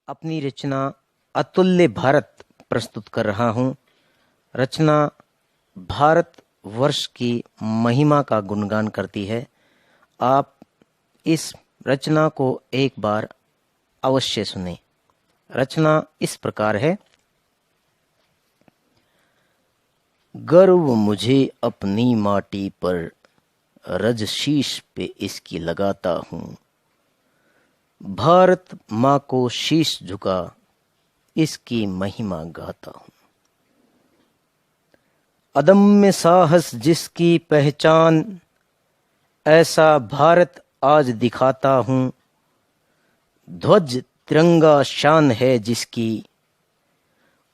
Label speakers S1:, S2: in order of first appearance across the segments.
S1: अपनी रचना अतुल्य भारत प्रस्तुत कर रहा हूँ। रचना भारत वर्ष की महिमा का गुणगान करती है। आप इस रचना को एक बार अवश्य सुनें। रचना इस प्रकार है। गर्व मुझे अपनी माटी पर, रज शीश पे इसकी लगाता हूँ। भारत माँ को शीश झुका, इसकी महिमा गाता हूँ। अदम्य साहस जिसकी पहचान, ऐसा भारत आज दिखाता हूँ। ध्वज तिरंगा शान है जिसकी,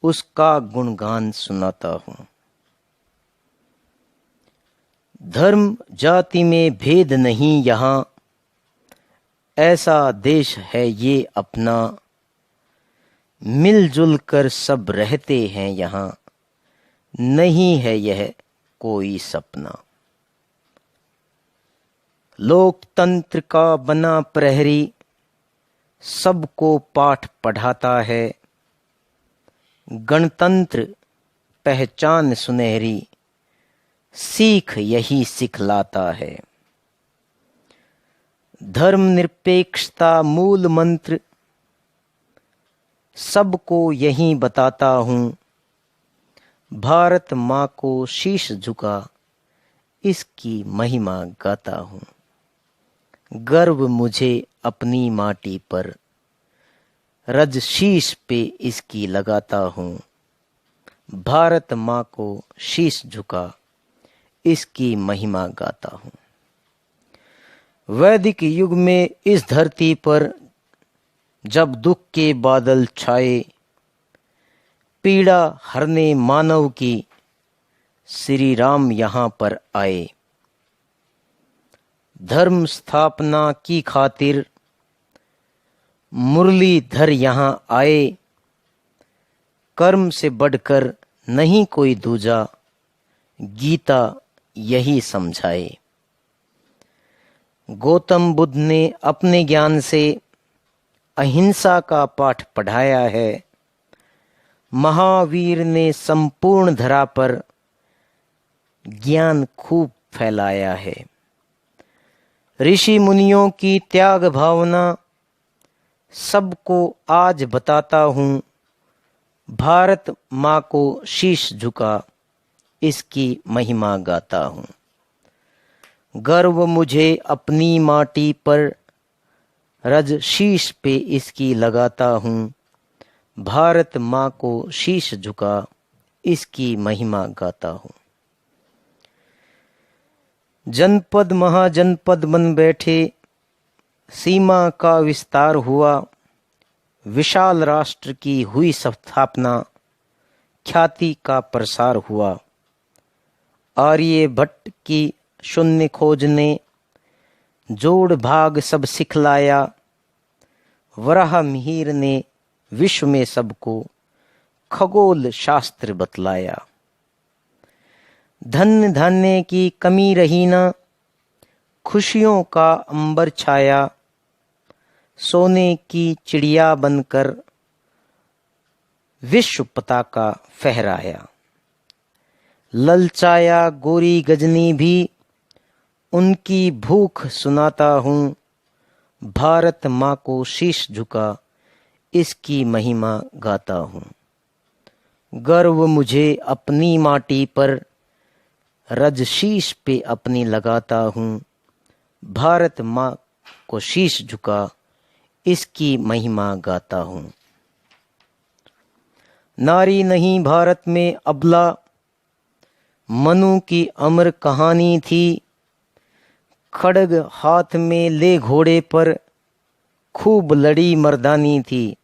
S1: उसका गुणगान सुनाता हूँ। धर्म जाति में भेद नहीं यहाँ, ऐसा देश है ये अपना। मिलजुल कर सब रहते हैं यहाँ, नहीं है यह कोई सपना। लोकतंत्र का बना प्रहरी, सबको पाठ पढ़ाता है। गणतंत्र पहचान सुनहरी, सीख यही सिखलाता है। धर्मनिरपेक्षता मूल मंत्र, सबको यही बताता हूँ। भारत माँ को शीश झुका, इसकी महिमा गाता हूँ। गर्व मुझे अपनी माटी पर, रज शीश पे इसकी लगाता हूँ। भारत माँ को शीश झुका, इसकी महिमा गाता हूँ। वैदिक युग में इस धरती पर जब दुख के बादल छाए, पीड़ा हरने मानव की, श्री राम यहाँ पर आए। धर्म स्थापना की खातिर मुरलीधर यहाँ आए। कर्म से बढ़कर नहीं कोई दूजा, गीता यही समझाए। गौतम बुद्ध ने अपने ज्ञान से अहिंसा का पाठ पढ़ाया है। महावीर ने संपूर्ण धरा पर ज्ञान खूब फैलाया है। ऋषि मुनियों की त्याग भावना सबको आज बताता हूँ। भारत माँ को शीश झुका, इसकी महिमा गाता हूँ। गर्व मुझे अपनी माटी पर, रज शीश पे इसकी लगाता हूँ। भारत माँ को शीश झुका, इसकी महिमा गाता हूँ। जनपद महाजनपद बन बैठे, सीमा का विस्तार हुआ। विशाल राष्ट्र की हुई स्थापना, ख्याति का प्रसार हुआ। आर्यभट्ट की शून्य खोज ने जोड़ भाग सब सिखलाया। वराह मिहिर ने विश्व में सबको खगोल शास्त्र बतलाया। धन धान्य की कमी रही ना, खुशियों का अंबर छाया। सोने की चिड़िया बनकर विश्व पताका फहराया। ललचाया गोरी गजनी भी, उनकी भूख सुनाता हूँ। भारत माँ को शीश झुका, इसकी महिमा गाता हूँ। गर्व मुझे अपनी माटी पर, रज शीश पे अपनी लगाता हूँ। भारत माँ को शीश झुका, इसकी महिमा गाता हूँ। नारी नहीं भारत में अबला, मनु की अमर कहानी थी। खड्ग हाथ में ले घोड़े पर, खूब लड़ी मर्दानी थी।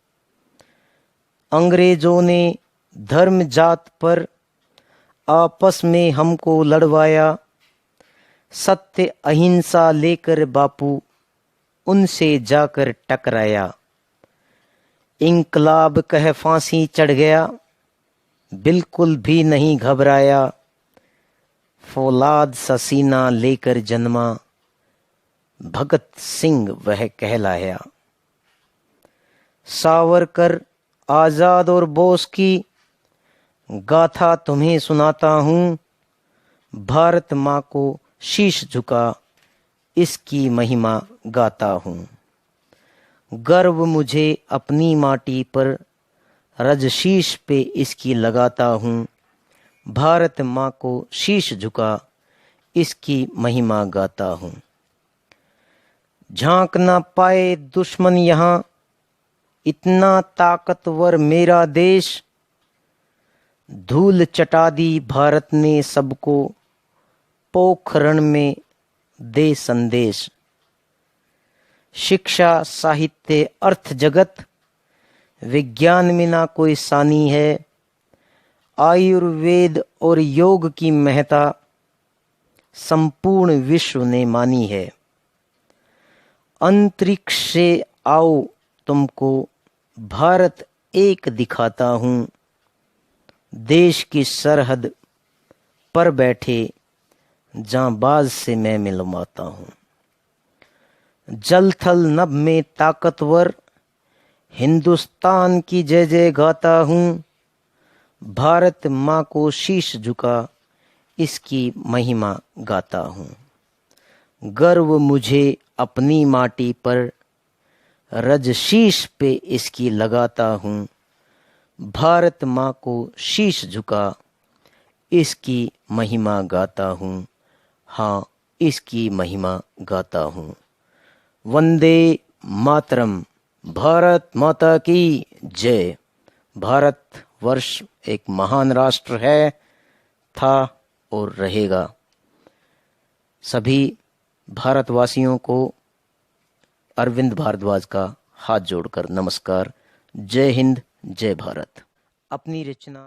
S1: अंग्रेजों ने धर्म जात पर आपस में हमको लड़वाया। सत्य अहिंसा लेकर बापू उनसे जाकर टकराया। इंकलाब कह फांसी चढ़ गया, बिल्कुल भी नहीं घबराया। फौलाद सा सीना लेकर जन्मा, भगत सिंह वह कहलाया। सावरकर, आजाद और बोस की गाथा तुम्हें सुनाता हूँ। भारत माँ को शीश झुका इसकी महिमा गाता हूँ। गर्व मुझे अपनी माटी पर, रजशीश पे इसकी लगाता हूँ। भारत माँ को शीश झुका इसकी महिमा गाता हूँ। झांक ना पाए दुश्मन यहाँ, इतना ताकतवर मेरा देश। धूल चटा दी भारत ने सबको, पोखरण में दे संदेश। शिक्षा, साहित्य, अर्थ जगत, विज्ञान में ना कोई सानी है। आयुर्वेद और योग की महत्ता संपूर्ण विश्व ने मानी है। अंतरिक्ष से आओ तुमको भारत एक दिखाता हूँ। देश की सरहद पर बैठे जांबाज से मैं मिलवाता हूँ। जल थल नभ में ताकतवर, हिंदुस्तान की जय जय गाता हूँ। भारत माँ को शीश झुका इसकी महिमा गाता हूँ। गर्व मुझे अपनी माटी पर, रजशीश पे इसकी लगाता हूँ। भारत माँ को शीश झुका इसकी महिमा गाता हूँ। हाँ, इसकी महिमा गाता हूँ। वंदे मातरम। भारत माता की जय। भारत वर्ष एक महान राष्ट्र है, था और रहेगा। सभी भारतवासियों को अरविंद भारद्वाज का हाथ जोड़कर नमस्कार। जय हिंद, जय भारत। अपनी रचना